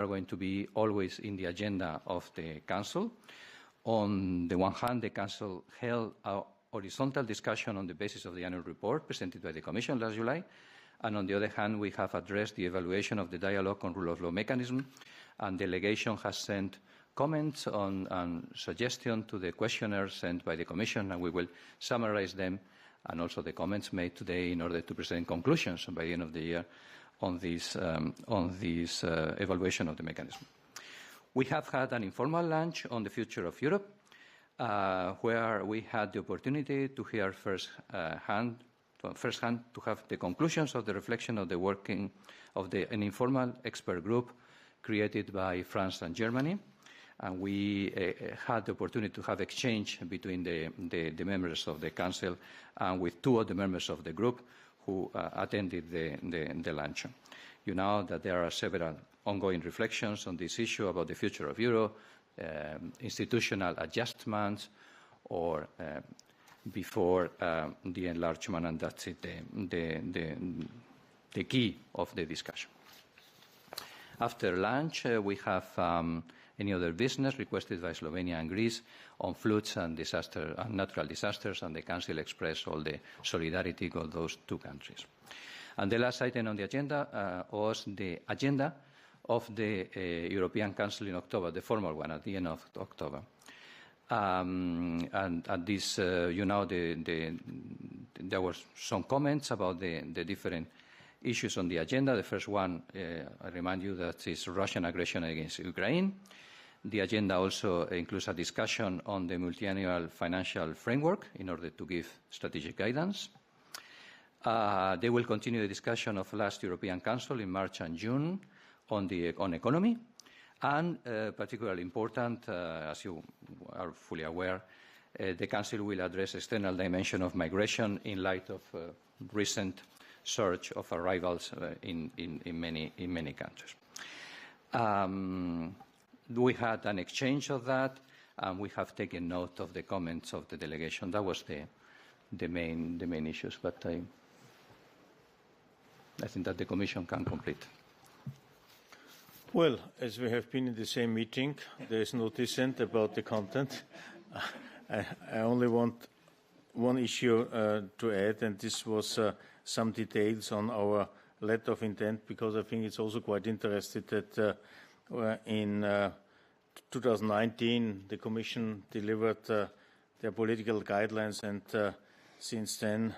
are going to be always in the agenda of the Council. On the one hand, the Council held a horizontal discussion on the basis of the annual report presented by the Commission last July, and on the other hand, we have addressed the evaluation of the dialogue on rule of law mechanism, and the delegation has sent comments on and suggestions to the questionnaire sent by the Commission, and we will summarize them and also the comments made today in order to present conclusions by the end of the year on this evaluation of the mechanism. We have had an informal lunch on the future of Europe, where we had the opportunity to hear firsthand to have the conclusions of the reflection of the working of an informal expert group created by France and Germany. And we had the opportunity to have exchange between the members of the Council and with two of the members of the group who attended the lunch. You know that there are several ongoing reflections on this issue about the future of Euro, institutional adjustments, or before the enlargement, and that's it, the key of the discussion. After lunch, we have any other business requested by Slovenia and Greece on floods and natural disasters, and the Council expressed all the solidarity of those two countries. And the last item on the agenda was the agenda of the European Council in October, the formal one at the end of October. And at this, there were some comments about the different issues on the agenda. The first one, I remind you, that is Russian aggression against Ukraine. The agenda also includes a discussion on the multi-annual financial framework in order to give strategic guidance. They will continue the discussion of last European Council in March and June on economy. And particularly important, as you are fully aware, the Council will address external dimension of migration in light of recent surge of arrivals in many countries. We had an exchange of that, and we have taken note of the comments of the delegation. That was the main issues, but I think that the Commission can complete. Well, as we have been in the same meeting, there is no dissent about the content. I only want one issue to add, and this was some details on our letter of intent, because I think it's also quite interesting that in 2019 the Commission delivered their political guidelines, and since then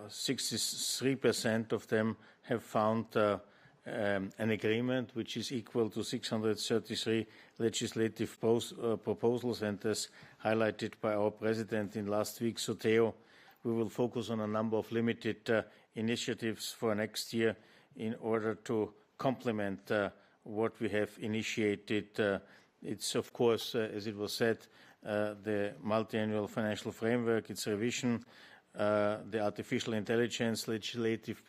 63% of them have found an agreement which is equal to 633 legislative proposals, and as highlighted by our President in last week, Soteo, we will focus on a number of limited initiatives for next year in order to complement what we have initiated. It's, of course, as it was said, the multi-annual financial framework, its revision, the artificial intelligence legislative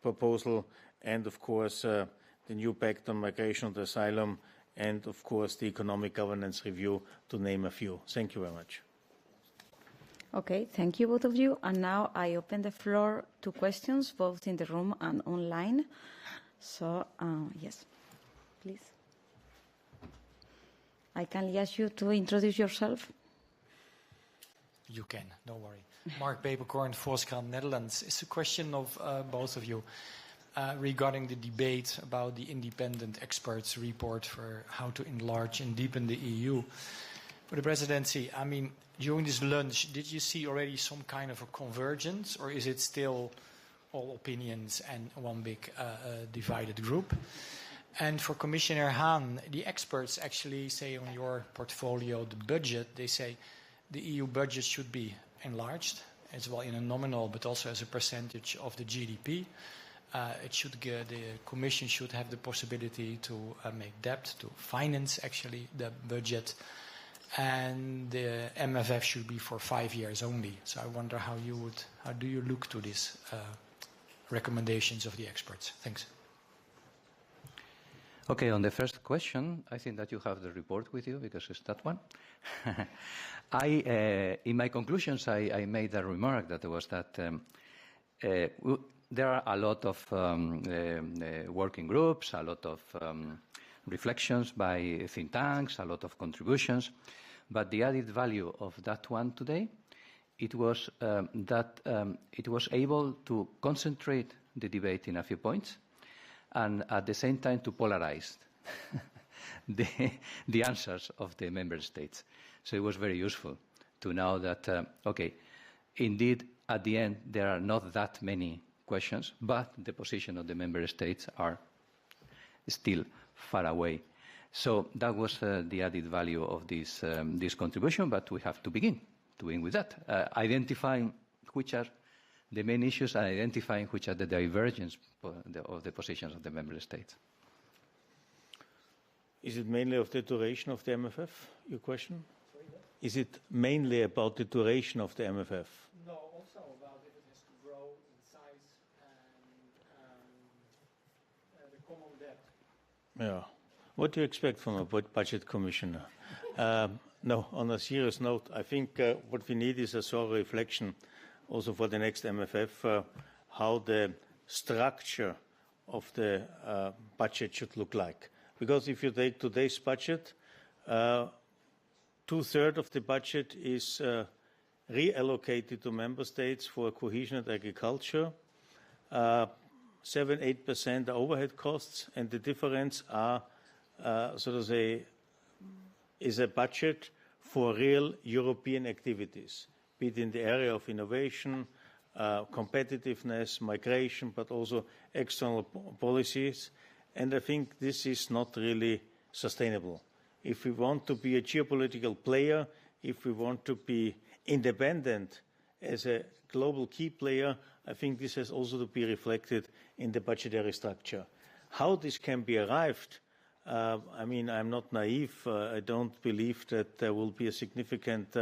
proposal, and, of course, the new pact on migration and asylum, and, of course, the economic governance review, to name a few. Thank you very much. Okay, thank you, both of you. And now I open the floor to questions, both in the room and online. So, yes, please. I kindly ask you to introduce yourself. You can, don't worry. Mark Beberkorn, Volkskrant, Netherlands. It's a question of both of you regarding the debate about the independent experts report for how to enlarge and deepen the EU. For the presidency, I mean, during this lunch, did you see already some kind of a convergence, or is it still all opinions and one big divided group? And for Commissioner Hahn, the experts actually say on your portfolio, the budget, they say the EU budget should be enlarged, as well in a nominal, but also as a percentage of the GDP. The Commission should have the possibility to make debt, to finance actually the budget. And the MFF should be for 5 years only. So I wonder how do you look to these recommendations of the experts? Thanks. Okay, on the first question, I think that you have the report with you because it's that one. In my conclusions, I made a remark that was that there are a lot of working groups, a lot of reflections by think tanks, a lot of contributions, but the added value of that one today, it was that it was able to concentrate the debate in a few points and at the same time to polarize the answers of the member states. So it was very useful to know that, okay, indeed, at the end, there are not that many questions, but the position of the member states are still far away. So that was the added value of this contribution, but we have to begin with that, identifying which are the main issues and identifying which are the divergence of the positions of the member states. Is it mainly of the duration of the MFF, your question? Is it mainly about the duration of the MFF? No, also about if it has to grow in size and the common debt. Yeah. What do you expect from a budget commissioner? No, on a serious note, I think what we need is a thorough reflection also for the next MFF, how the structure of the budget should look like. Because if you take today's budget, 2/3 of the budget is reallocated to member states for cohesion and agriculture. 7–8% are overhead costs, and the difference are, so to say, is a budget for real European activities, be it in the area of innovation, competitiveness, migration, but also external policies. And I think this is not really sustainable. If we want to be a geopolitical player, if we want to be independent as a global key player, I think this has also to be reflected in the budgetary structure. How this can be arrived, I mean, I'm not naive. I don't believe that there will be a significant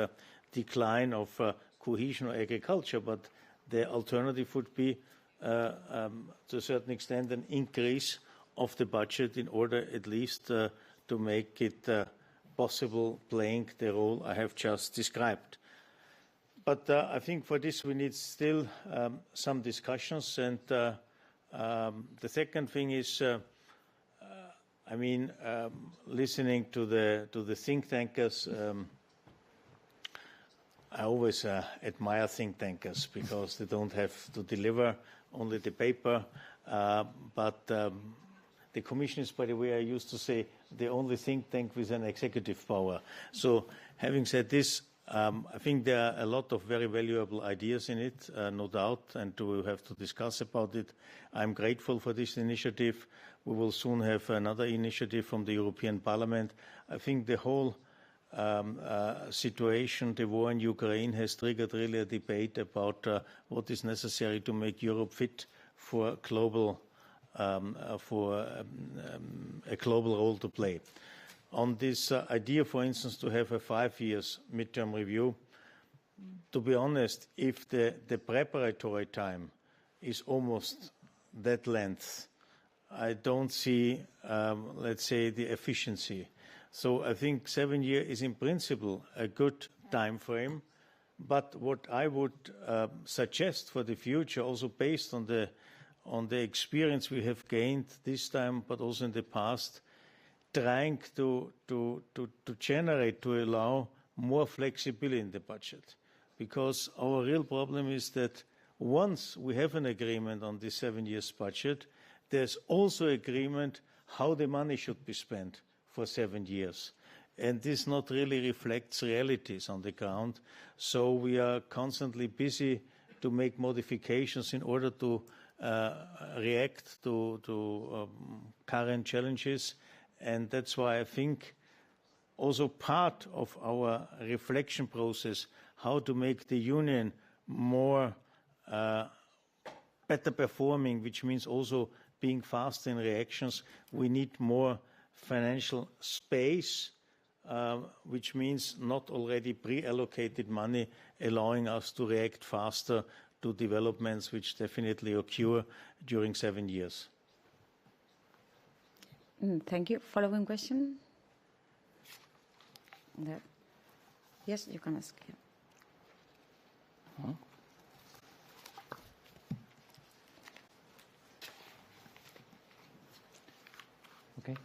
decline of cohesion or agriculture, but the alternative would be, to a certain extent, an increase of the budget in order at least to make it possible playing the role I have just described. But I think for this we need still some discussions. And the second thing is, I mean, listening to the think tankers, I always admire think tankers because they don't have to deliver only the paper, but the Commission is, by the way, I used to say, the only think tank with an executive power. So having said this, I think there are a lot of very valuable ideas in it, no doubt, and we will have to discuss about it. I'm grateful for this initiative. We will soon have another initiative from the European Parliament. I think the whole situation, the war in Ukraine, has triggered really a debate about what is necessary to make Europe fit for global a global role to play. On this idea, for instance, to have a 5-year midterm review, to be honest, if the preparatory time is almost that length, I don't see, let's say, the efficiency. So I think 7 years is in principle a good time frame, but what I would suggest for the future, also based on the experience we have gained this time, but also in the past, trying to generate, to allow more flexibility in the budget. Because our real problem is that once we have an agreement on the 7 years budget, there's also agreement how the money should be spent for 7 years. And this not really reflects realities on the ground. So we are constantly busy to make modifications in order to react to current challenges. And that's why I think also part of our reflection process, how to make the Union more better performing, which means also being fast in reactions. We need more financial space, which means not already pre-allocated money, allowing us to react faster to developments which definitely occur during 7 years. Thank you. Following question? There. Yes, you can ask. Okay.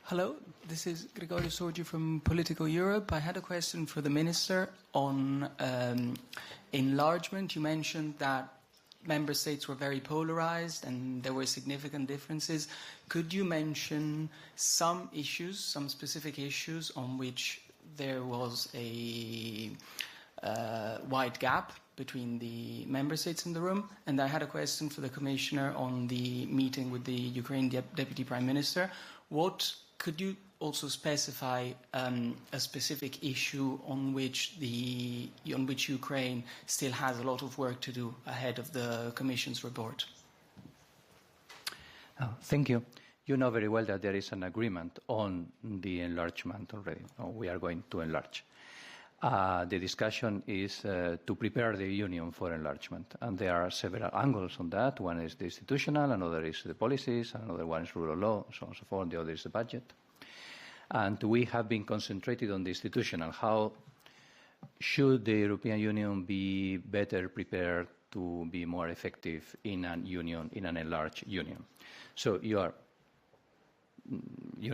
Hello, this is Gregorio Sorgi from Political Europe. I had a question for the Minister on enlargement. You mentioned that member states were very polarized and there were significant differences. Could you mention some issues, some specific issues on which there was a wide gap between the member states in the room? And I had a question for the Commissioner on the meeting with the Ukraine Deputy Prime Minister. Could you also specify a specific issue on which Ukraine still has a lot of work to do ahead of the Commission's report? Thank you. You know very well that there is an agreement on the enlargement already. We are going to enlarge. The discussion is to prepare the Union for enlargement. And there are several angles on that. One is the institutional, another is the policies, another one is rule of law, so on and so forth, the other is the budget. And we have been concentrated on the institutional. How should the European Union be better prepared to be more effective in an union, in an enlarged union? So you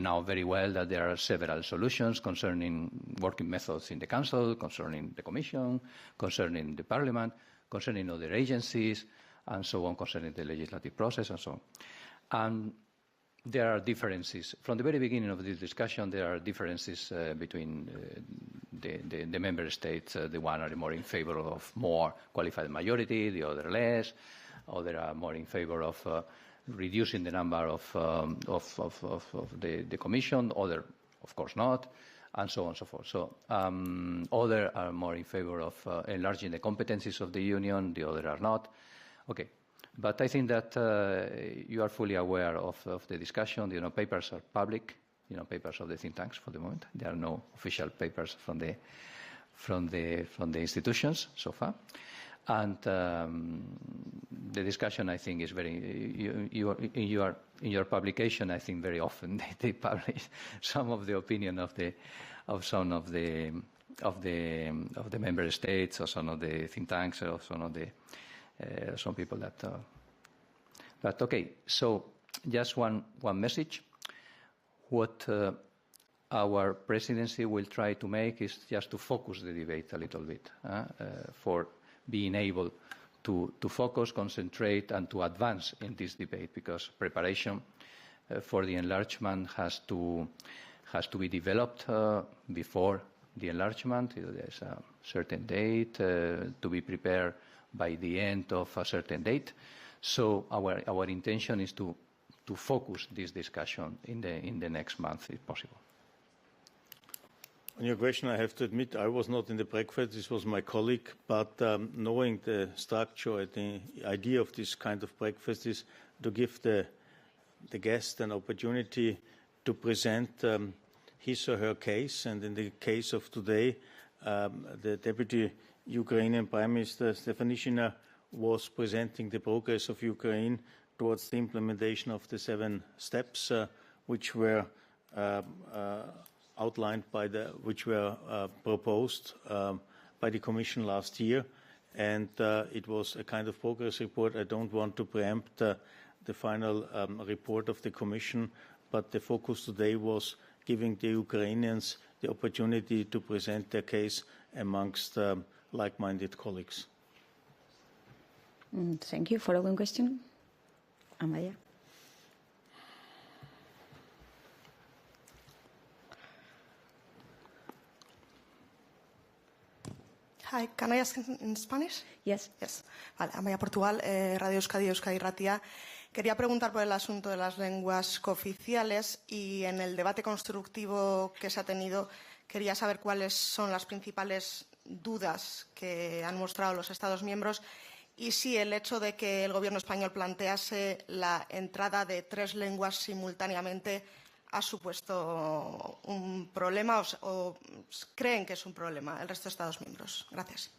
know very well that there are several solutions concerning working methods in the Council, concerning the Commission, concerning the Parliament, concerning other agencies, and so on, concerning the legislative process and so on. And there are differences. From the very beginning of this discussion, there are differences between the member states. The one are more in favor of more qualified majority, the other less. Other are more in favor of reducing the number of the Commission, other, of course, not, and so on and so forth. So other are more in favor of enlarging the competencies of the Union, the other are not. Okay, but I think that you are fully aware of the discussion. You know, papers are public. You know, papers of the think tanks for the moment. There are no official papers from the institutions so far. And the discussion, I think, is very. In your publication, I think very often they publish some of the opinion of some of the member states, or some of the think tanks, or some of the some people that. But okay, so just one message. What our presidency will try to make is just to focus the debate a little bit for being able to focus, concentrate, and to advance in this debate, because preparation for the enlargement has to be developed before the enlargement. There's a certain date to be prepared by the end of a certain date. So our intention is to focus this discussion in the next month, if possible. On your question, I have to admit I was not in the breakfast. This was my colleague. But knowing the structure and the idea of this kind of breakfast is to give the guest an opportunity to present his or her case. And in the case of today, the Deputy Ukrainian Prime Minister Stefanishina was presenting the progress of Ukraine towards the implementation of the 7 steps, which were outlined which were proposed by the Commission last year, and it was a kind of progress report. I don't want to preempt the final report of the Commission, but the focus today was giving the Ukrainians the opportunity to present their case amongst like-minded colleagues. Thank you. Following question, Amaya. Hi, can I ask in Spanish? Yes. Yes. Vale, Amaya Portugal, Radio Euskadi, Euskadi Ratia. Quería preguntar por el asunto de las lenguas cooficiales y en el debate constructivo que se ha tenido quería saber cuáles son las principales dudas que han mostrado los Estados miembros y si el hecho de que el Gobierno español plantease la entrada de 3 lenguas simultáneamente ha supuesto un problema o creen que es un problema el resto de Estados miembros. Gracias.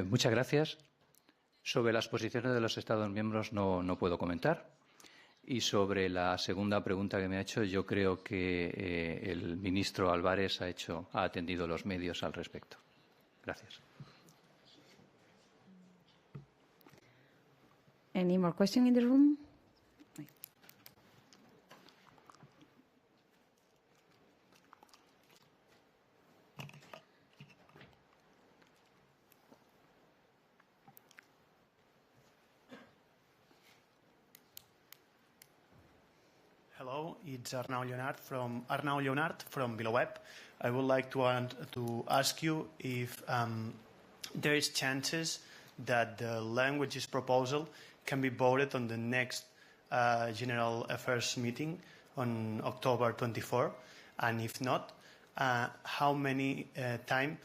Muchas gracias. Sobre las posiciones de los Estados miembros no puedo comentar. Y sobre la segunda pregunta que me ha hecho, yo creo que el ministro Álvarez ha atendido los medios al respecto. Gracias. Any more questions in the room? Hello, it's Arnau Leonard from VilaWeb. I would like to ask you if there is chances that the languages proposal can be voted on the next General Affairs meeting on October 24, and if not, how many time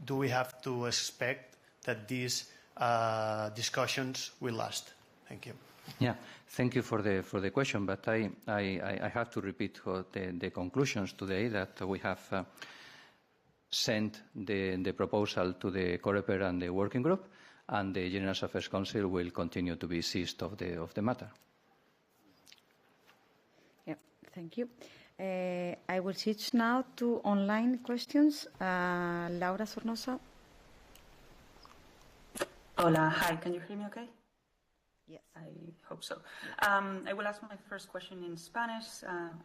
do we have to expect that these discussions will last? Thank you. Yeah, thank you for the question, but I have to repeat the conclusions today that we have sent the proposal to the COREPER and the working group, and the General Affairs Council will continue to be seized of the matter. Yeah, thank you. I will switch now to online questions. Laura Sornosa. Hola, hi, can you hear me okay? Yes. I hope so. I will ask my first question in Spanish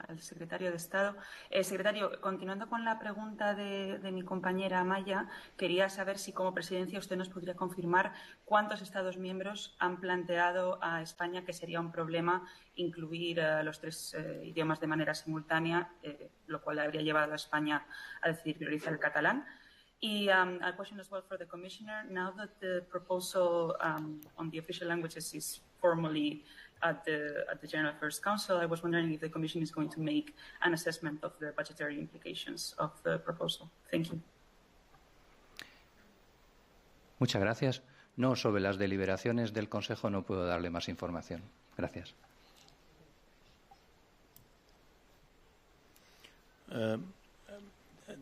al secretario de Estado. Secretario, continuando con la pregunta de mi compañera Maya, quería saber si como presidencia usted nos podría confirmar cuántos Estados miembros han planteado a España que sería un problema incluir los tres idiomas de manera simultánea, lo cual habría llevado a España a decidir priorizar el catalán. Y a question as well for the Commissioner. Now that the proposal on the official languages is formally at the General Affairs Council, I was wondering if the Commission is going to make an assessment of the budgetary implications of the proposal. Thank you. Muchas gracias. No, sobre las deliberaciones del Consejo no puedo darle más información. Gracias.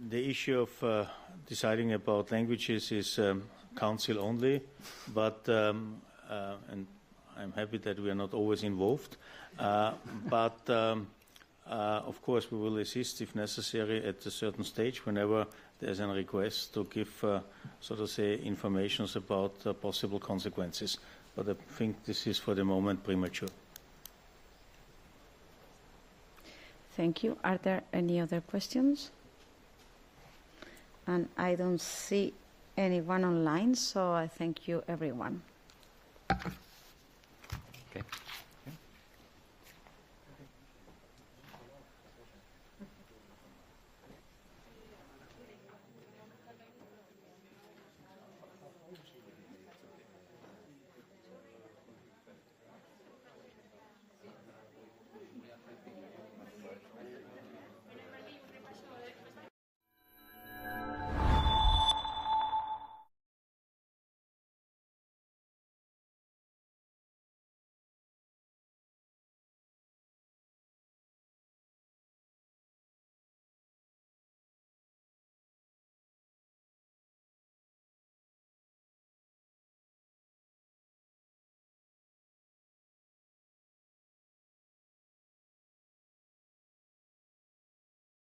The issue of deciding about languages is council only, but and I'm happy that we are not always involved. But of course, we will assist if necessary at a certain stage whenever there's a request to give, so to say, information about possible consequences. But I think this is for the moment premature. Thank you. Are there any other questions? And I don't see anyone online, so I thank you, everyone.